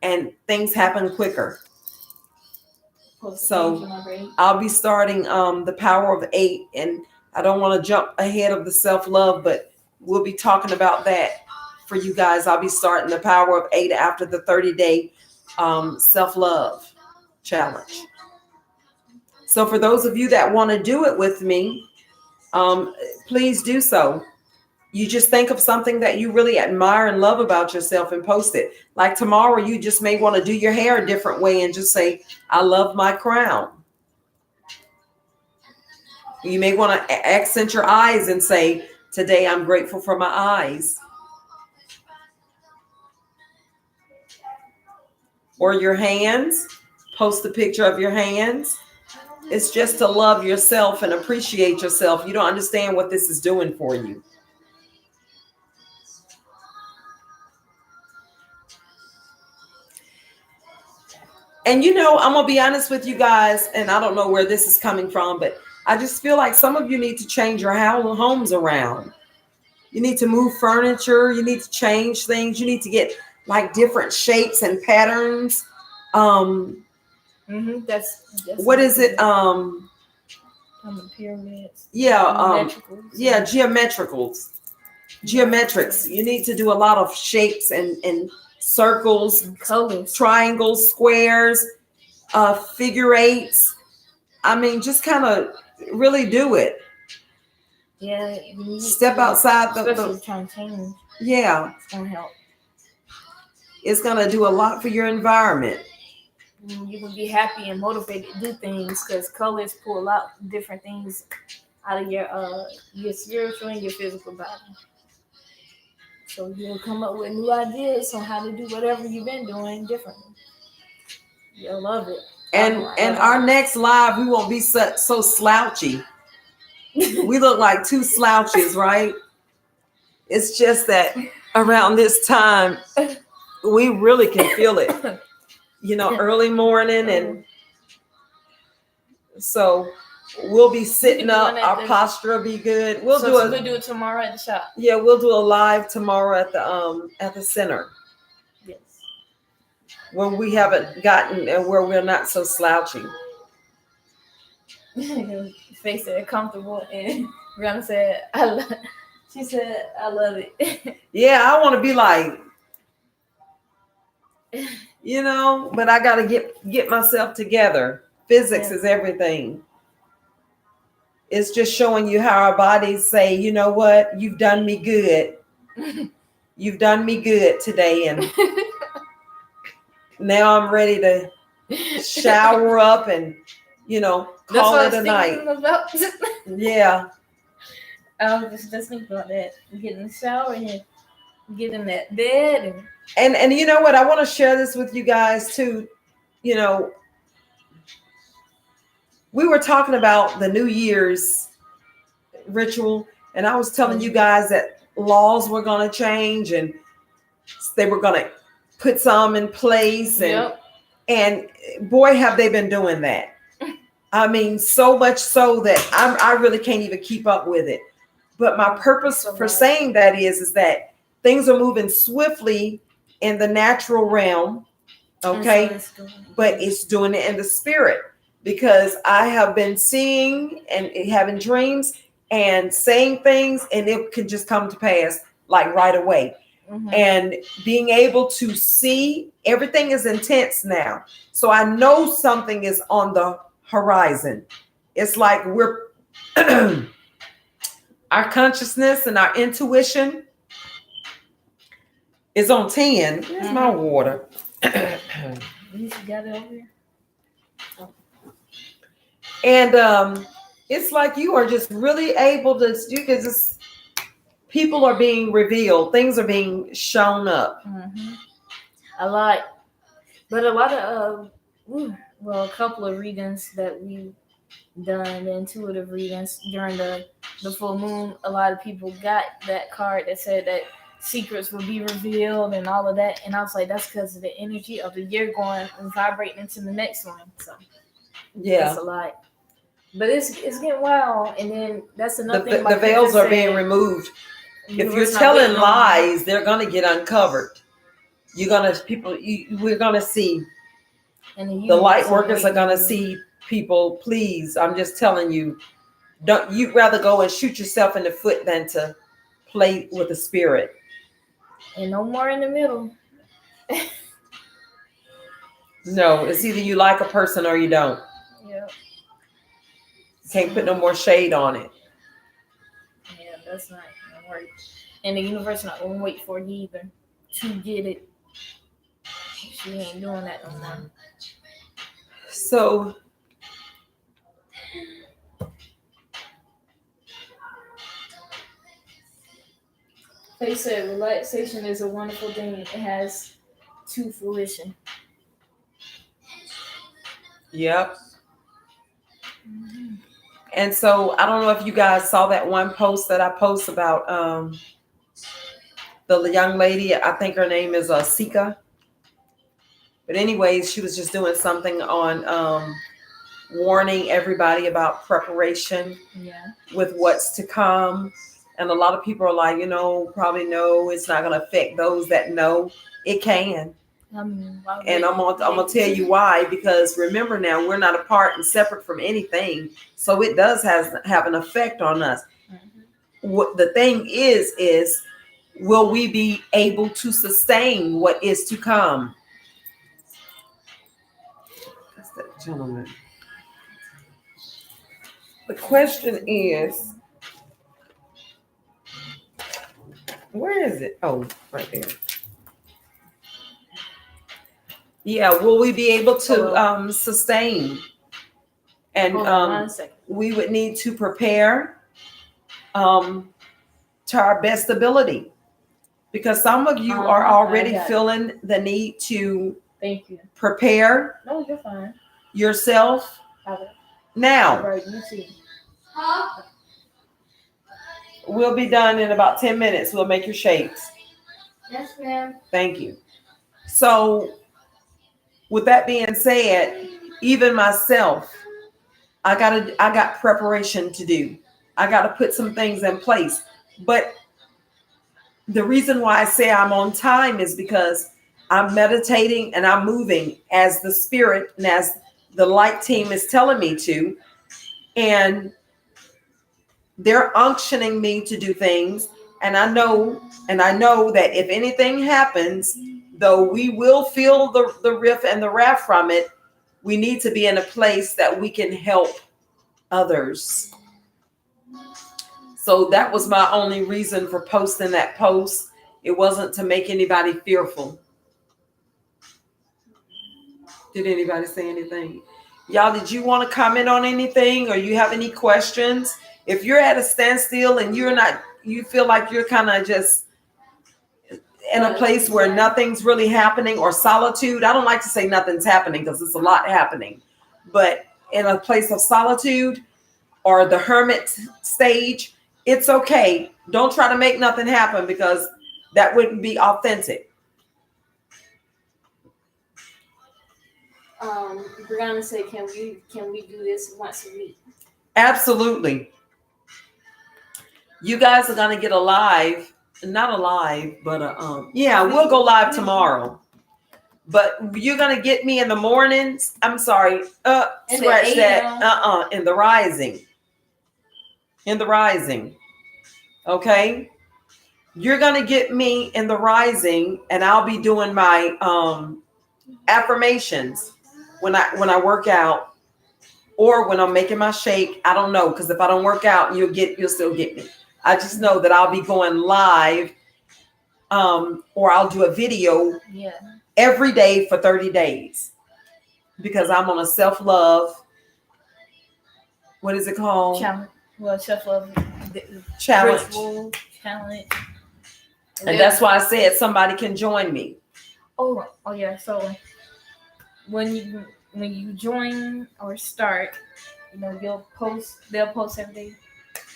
[SPEAKER 2] and things happen quicker. So I'll be starting the power of 8, and I don't want to jump ahead of the self-love, but we'll be talking about that for you guys. I'll be starting the power of 8 after the 30-day self-love challenge. So for those of you that want to do it with me, please do so. You just think of something that you really admire and love about yourself and post it. Like tomorrow, you just may want to do your hair a different way and just say, I love my crown. You may want to accent your eyes and say, today I'm grateful for my eyes. Or your hands. post a picture of your hands. It's just to love yourself and appreciate yourself. You don't understand what this is doing for you. And I'm going to be honest with you guys, and I don't know where this is coming from, but I just feel like some of you need to change your homes around. You need to move furniture. You need to change things. You need to get like different shapes and patterns.
[SPEAKER 1] That's
[SPEAKER 2] what is it?
[SPEAKER 1] Pyramids.
[SPEAKER 2] Yeah. Geometrics. You need to do a lot of shapes and circles,
[SPEAKER 1] and colors,
[SPEAKER 2] triangles, squares, figure eights. I mean, just kind of really do it.
[SPEAKER 1] Yeah.
[SPEAKER 2] Step outside
[SPEAKER 1] the trying to change.
[SPEAKER 2] Yeah.
[SPEAKER 1] It's gonna help.
[SPEAKER 2] It's gonna do a lot for your environment.
[SPEAKER 1] You can be happy and motivated to do things because colors pull out different things out of your spiritual and your physical body. So you'll come up with new ideas on how to do whatever you've been doing differently. You'll love it.
[SPEAKER 2] And our next live, we won't be so slouchy. We look like two slouches, right? It's just that around this time, we really can feel it. Early morning, and so we'll be sitting up. Our posture will be good. We'll do it
[SPEAKER 1] tomorrow at the shop.
[SPEAKER 2] Yeah, we'll do a live tomorrow at the center.
[SPEAKER 1] Yes.
[SPEAKER 2] When we haven't gotten and where we're not so slouchy.
[SPEAKER 1] Face it comfortable, and Brianna said, she said, I love it.
[SPEAKER 2] Yeah, I want to be like, but I got to get myself together. Physics is everything. It's just showing you how our bodies say, you know what, you've done me good. You've done me good today. And now I'm ready to shower up and, call it a night. Yeah.
[SPEAKER 1] I was just thinking about that. Get in the shower and get in that bed.
[SPEAKER 2] And you know what? I want to share this with you guys too. We were talking about the New Year's ritual, and I was telling you guys that laws were going to change and they were going to put some in place. And boy, have they been doing that. I mean, so much so that I really can't even keep up with it. But my purpose for saying that is that things are moving swiftly in the natural realm. Okay. But it's doing it in the spirit, because I have been seeing and having dreams and saying things, and it can just come to pass like right away. And being able to see everything is intense now. So I know something is on the horizon. It's like we're our consciousness and our intuition is on 10. Where's my water?
[SPEAKER 1] You got it over here. Oh.
[SPEAKER 2] And it's like you are just really able to people are being revealed, things are being shown up.
[SPEAKER 1] A lot of a couple of readings that we've done, the intuitive readings during the full moon, a lot of people got that card that said that secrets will be revealed and all of that, and I was like, that's because of the energy of the year going and vibrating into the next one. So yeah, that's a lot, but it's getting wild. And then that's another thing.
[SPEAKER 2] The veils are being removed. If you're telling lies, they're going to get uncovered. We're going to see, and the light workers are going to see people. Please, I'm just telling you, you'd rather go and shoot yourself in the foot than to play with the spirit.
[SPEAKER 1] And no more in the middle.
[SPEAKER 2] No, it's either you like a person or you don't.
[SPEAKER 1] Yeah.
[SPEAKER 2] You can't put no more shade on it.
[SPEAKER 1] Yeah, that's not gonna work. And the universe not gonna wait for you either to get it. She ain't doing that no more.
[SPEAKER 2] So
[SPEAKER 1] they said relaxation is a wonderful thing. It has to fruition.
[SPEAKER 2] Yep. And so I don't know if you guys saw that one post that I post about the young lady. I think her name is Sika. But anyways, she was just doing something on warning everybody about preparation with what's to come. And a lot of people are like, probably no, it's not going to affect those that know. It can. And I'm gonna tell you why, because remember now, we're not apart and separate from anything, so it does have an effect on us. What the thing is will we be able to sustain what is to come? That's that gentleman. The question is, where is it? Oh, right there. Yeah, will we be able to sustain? And we would need to prepare to our best ability, because some of you are already feeling the need to prepare yourself. Now, we'll be done in about 10 minutes. We'll make your shakes.
[SPEAKER 1] Yes, ma'am.
[SPEAKER 2] Thank you. So, with that being said, even myself, I got preparation to do. I got to put some things in place. But the reason why I say I'm on time is because I'm meditating and I'm moving as the spirit and as the light team is telling me to. And they're unctioning me to do things. And I know that if anything happens, though we will feel the riff and the wrath from it, we need to be in a place that we can help others. So that was my only reason for posting that post. It wasn't to make anybody fearful. Did anybody say anything? Y'all, did you want to comment on anything, or you have any questions? If you're at a standstill and you feel like you're kind of just in a place where nothing's really happening, or solitude. I don't like to say nothing's happening because it's a lot happening, but in a place of solitude or the hermit stage, it's okay. Don't try to make nothing happen, because that wouldn't be authentic.
[SPEAKER 1] Brianna said, can we do this once a week?
[SPEAKER 2] Absolutely. You guys are gonna get a live, not a live, but we'll go live tomorrow. But you're gonna get me in the mornings. I'm sorry, scratch that. In the rising. In the rising. Okay. You're gonna get me in the rising, and I'll be doing my affirmations when I work out, or when I'm making my shake. I don't know, because if I don't work out, you'll still get me. I just know that I'll be going live, or I'll do a video every day for 30 days, because I'm on a self-love. What is it called?
[SPEAKER 1] Challenge. Well, self-love
[SPEAKER 2] challenge. And that's why I said somebody can join me.
[SPEAKER 1] Oh yeah. So when you join or start, they'll post every day,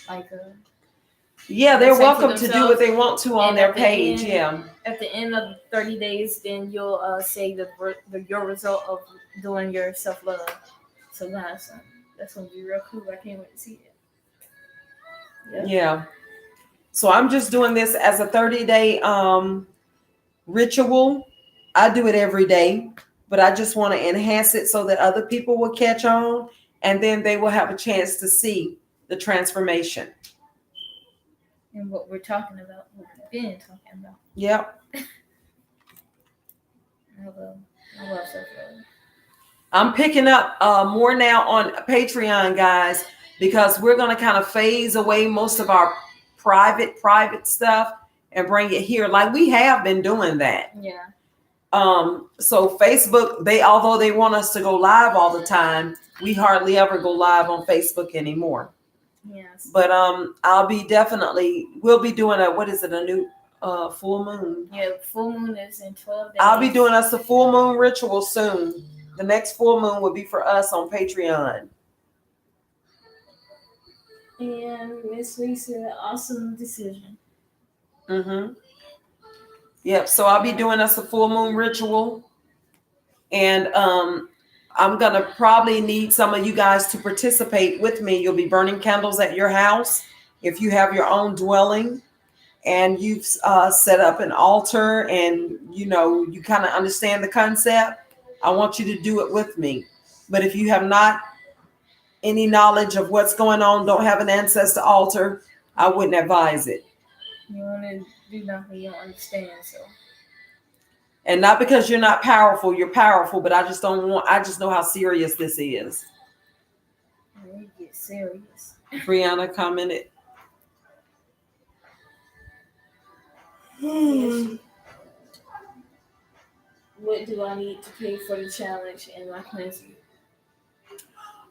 [SPEAKER 1] like
[SPEAKER 2] they're welcome to do what they want to on their page.
[SPEAKER 1] At the end of 30 days, then you'll say your result of doing your self-love. So that's gonna be real cool. I can't wait to see it.
[SPEAKER 2] Yeah. So I'm just doing this as a 30-day ritual. I do it every day, but I just want to enhance it so that other people will catch on, and then they will have a chance to see the transformation.
[SPEAKER 1] And what we're talking about, what we've been talking about.
[SPEAKER 2] Yep.
[SPEAKER 1] I love self-love.
[SPEAKER 2] I'm picking up more now on Patreon, guys, because we're going to kind of phase away most of our private stuff and bring it here, like we have been doing that.
[SPEAKER 1] Yeah.
[SPEAKER 2] So Facebook, although they want us to go live all the time, we hardly ever go live on Facebook anymore.
[SPEAKER 1] Yes.
[SPEAKER 2] But we'll be doing a new full moon.
[SPEAKER 1] Yeah, full moon is in 12 days.
[SPEAKER 2] I'll be doing us a full moon ritual soon. The next full moon will be for us on Patreon.
[SPEAKER 1] And Miss Lisa, awesome decision.
[SPEAKER 2] Mm-hmm. Yep. So I'll be doing us a full moon ritual. And I'm going to probably need some of you guys to participate with me. You'll be burning candles at your house if you have your own dwelling and you've set up an altar and, you kind of understand the concept. I want you to do it with me. But if you have not any knowledge of what's going on, don't have an ancestor altar, I wouldn't advise it.
[SPEAKER 1] You want to do nothing you don't understand, so.
[SPEAKER 2] And not because you're not powerful, you're powerful, but I just know how serious this is.
[SPEAKER 1] It gets serious.
[SPEAKER 2] Brianna commented.
[SPEAKER 1] What do I need to pay for the challenge and my cleansing?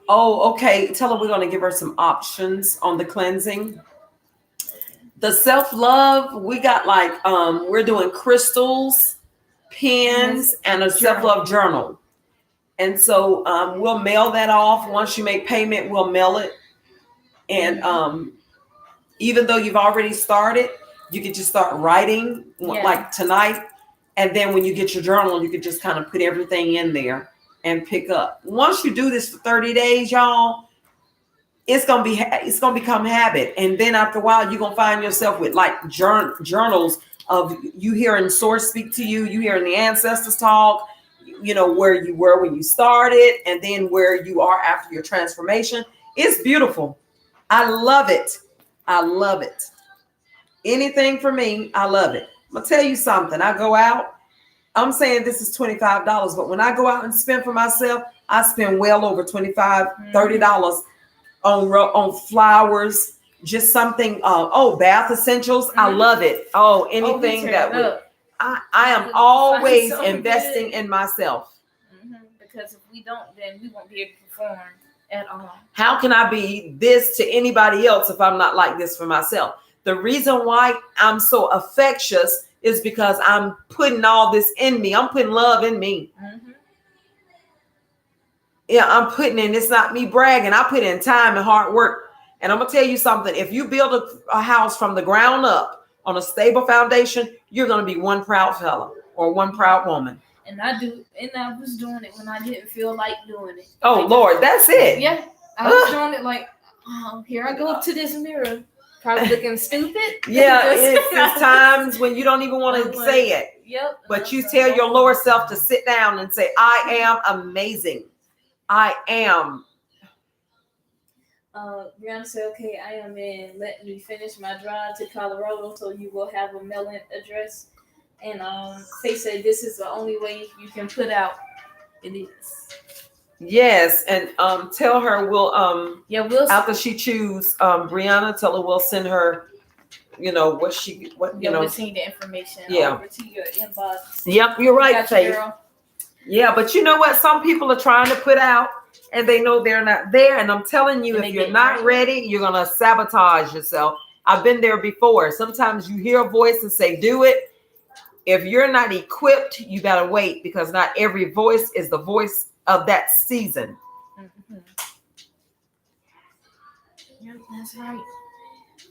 [SPEAKER 2] Oh, okay. Tell her we're going to give her some options on the cleansing. The self-love, we got we're doing crystals, pens, and a self-love journal. And so we'll mail that off. Once you make payment, we'll mail it. And even though you've already started, you could just start writing like tonight. And then when you get your journal, you could just kind of put everything in there and pick up. Once you do this for 30 days, y'all, it's gonna become habit. And then after a while, you're gonna find yourself with journals of you hearing source speak to you, you hearing the ancestors talk, where you were when you started, and then where you are after your transformation. It's beautiful. I love it. I love it. Anything for me, I love it. I'm gonna tell you something. I go out. I'm saying this is $25, but when I go out and spend for myself, I spend well over $25, $30 on flowers, just something. Bath essentials. I love it. Anything that would. I am always investing in myself.
[SPEAKER 1] Because if we don't, then we won't be able to perform at all.
[SPEAKER 2] How can I be this to anybody else if I'm not like this for myself? The reason why I'm so affectious is because I'm putting all this in me. I'm putting love in me. Mm-hmm. Yeah, I'm putting in. It's not me bragging. I put in time and hard work. And I'm going to tell you something. If you build a house from the ground up on a stable foundation, you're going to be one proud fella or one proud woman.
[SPEAKER 1] And I was doing it when I didn't feel like doing it.
[SPEAKER 2] Oh, Lord, that's it.
[SPEAKER 1] Yeah, I was doing it like, here I go up to this mirror. Probably looking stupid.
[SPEAKER 2] Yeah, it's times when you don't even want to say it.
[SPEAKER 1] Yep.
[SPEAKER 2] But you tell your lower self to sit down and say, I am amazing. I am.
[SPEAKER 1] Brianna said, okay, I am in. Let me finish my drive to Colorado so you will have a mailing address. And Faye said, this is the only way you can put out. It is.
[SPEAKER 2] Yes, and tell her we'll after she choose Brianna, tell her we'll send her, we'll send the information over to your inbox. Yep, you're right, Faith. Yeah, but you know what? Some people are trying to put out and they know they're not there. And I'm telling you, if you're not ready, you're gonna sabotage yourself. I've been there before. Sometimes you hear a voice and say, do it. If you're not equipped, you gotta wait because not every voice is the voice of that season. Mm-hmm.
[SPEAKER 1] Yep, that's right.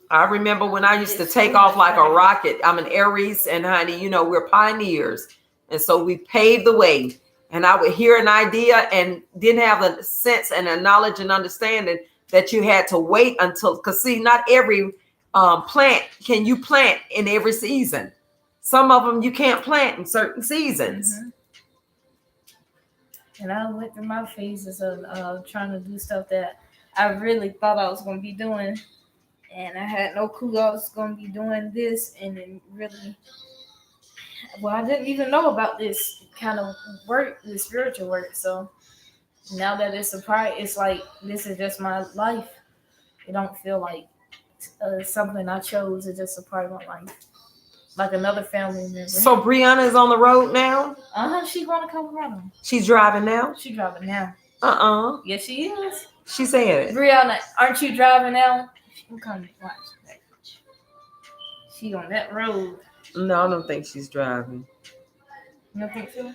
[SPEAKER 2] I remember when I used to take off like a rocket. I'm an Aries, and honey, we're pioneers. And so we paved the way. And I would hear an idea and didn't have a sense and a knowledge and understanding that you had to wait until, because see, not every plant can you plant in every season. Some of them you can't plant in certain seasons. Mm-hmm.
[SPEAKER 1] And I went through my phases of trying to do stuff that I really thought I was going to be doing. And I had no clue I was going to be doing this. And then really, I didn't even know about this kind of work, this spiritual work. So now that it's a part, it's like, this is just my life. It don't feel like something I chose. It's just a part of my life. Like another family member.
[SPEAKER 2] So Brianna is on the road now?
[SPEAKER 1] She's going to Colorado.
[SPEAKER 2] She's driving now?
[SPEAKER 1] She's driving now.
[SPEAKER 2] Yes,
[SPEAKER 1] she is.
[SPEAKER 2] She said it.
[SPEAKER 1] Brianna, aren't you driving now? I'm coming. Watch. She on that road.
[SPEAKER 2] No, I don't think she's driving.
[SPEAKER 1] You don't think so?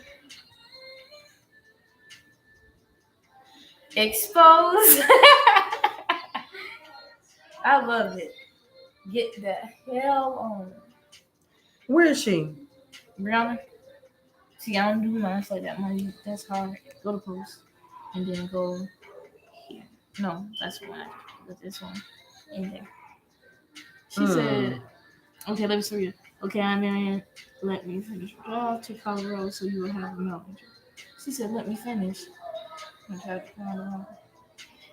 [SPEAKER 1] Exposed. I love it. Get the hell on.
[SPEAKER 2] Where is she?
[SPEAKER 1] Brianna. See, I don't do mine like that. Mine, that's hard. Go to post. And then go here. No, that's one. But this one. In there. She said, okay, let me show you. Okay, I'm Marianne. Let me finish. Drive to Colorado so you will have knowledge. She said, let me finish. I'm trying to find out.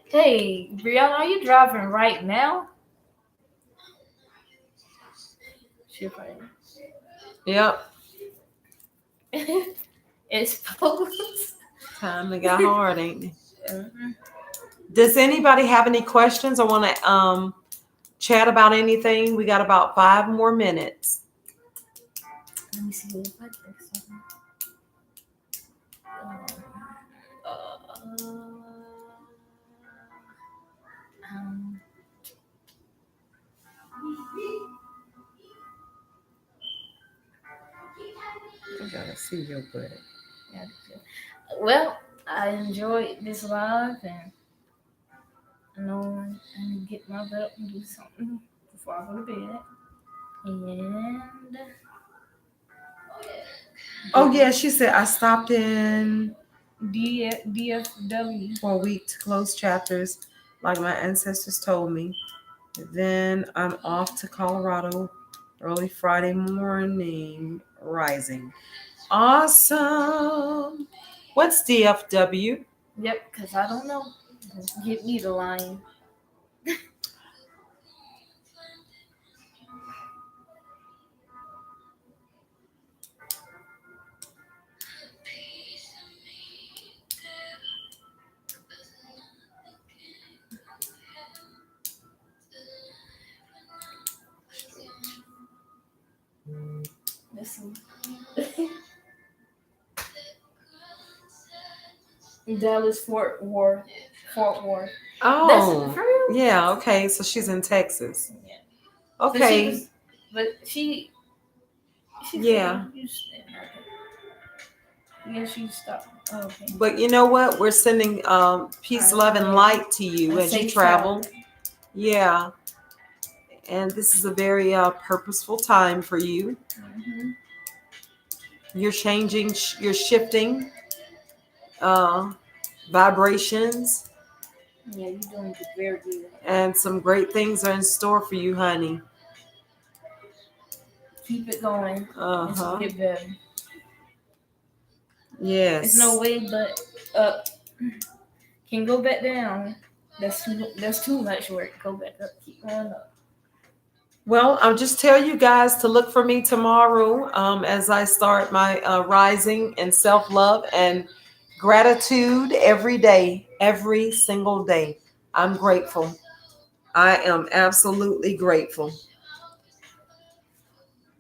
[SPEAKER 1] Hey, Brianna, are you driving right now? She probably.
[SPEAKER 2] Yep.
[SPEAKER 1] Exposed.
[SPEAKER 2] Time to get hard, ain't it?
[SPEAKER 1] Mm-hmm.
[SPEAKER 2] Does anybody have any questions or want to chat about anything? We got about 5 more minutes.
[SPEAKER 1] Let me see if I think something. Um,
[SPEAKER 2] I gotta see your butt.
[SPEAKER 1] yeah, well, I enjoyed this live and I know I need to get my butt up and do something before I go to bed. And
[SPEAKER 2] Oh yeah, she said I stopped in
[SPEAKER 1] DFW.
[SPEAKER 2] for a week to close chapters, like my ancestors told me. Then I'm off to Colorado early Friday morning rising. Awesome. What's DFW?
[SPEAKER 1] Yep, because I don't know. Get me the line. Listen. Dallas, Fort Worth.
[SPEAKER 2] Oh,
[SPEAKER 1] That's for real?
[SPEAKER 2] yeah. Okay, so she's in Texas.
[SPEAKER 1] Yeah.
[SPEAKER 2] Okay.
[SPEAKER 1] But she
[SPEAKER 2] Yeah.
[SPEAKER 1] Yeah, she stopped. Oh, okay.
[SPEAKER 2] But you know what? We're sending peace, love, and light to you as you travel. Yeah. And this is a very purposeful time for you.
[SPEAKER 1] Mm-hmm.
[SPEAKER 2] You're changing, you're shifting vibrations.
[SPEAKER 1] Yeah, you're doing very good.
[SPEAKER 2] And some great things are in store for you, honey.
[SPEAKER 1] Keep it going.
[SPEAKER 2] Uh-huh.
[SPEAKER 1] Get better.
[SPEAKER 2] Yes.
[SPEAKER 1] There's no way but up. Can go back down. That's too much work. Go back up. Keep going up.
[SPEAKER 2] Well, I'll just tell you guys to look for me tomorrow as I start my rising and self-love and gratitude every day, every single day. I'm grateful. I am absolutely grateful.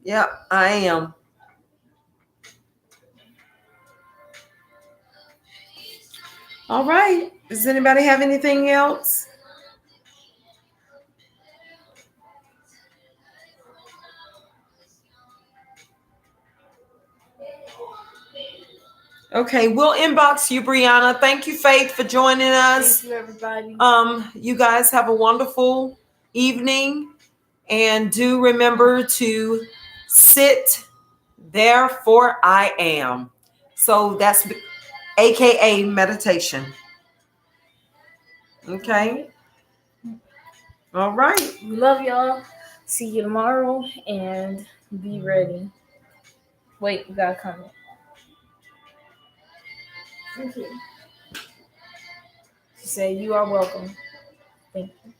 [SPEAKER 2] Yep, I am. All right. Does anybody have anything else? Okay, we'll inbox you, Brianna. Thank you, Faith, for joining us.
[SPEAKER 1] Thank you, everybody.
[SPEAKER 2] You guys have a wonderful evening, and do remember to sit. Therefore, I am. So that's AKA meditation. Okay. All right.
[SPEAKER 1] We love y'all. See you tomorrow, and be ready. Wait, we got a comment. Thank you. She said, "You are welcome." Thank you.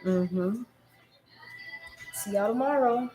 [SPEAKER 2] Mm-hmm.
[SPEAKER 1] See y'all tomorrow.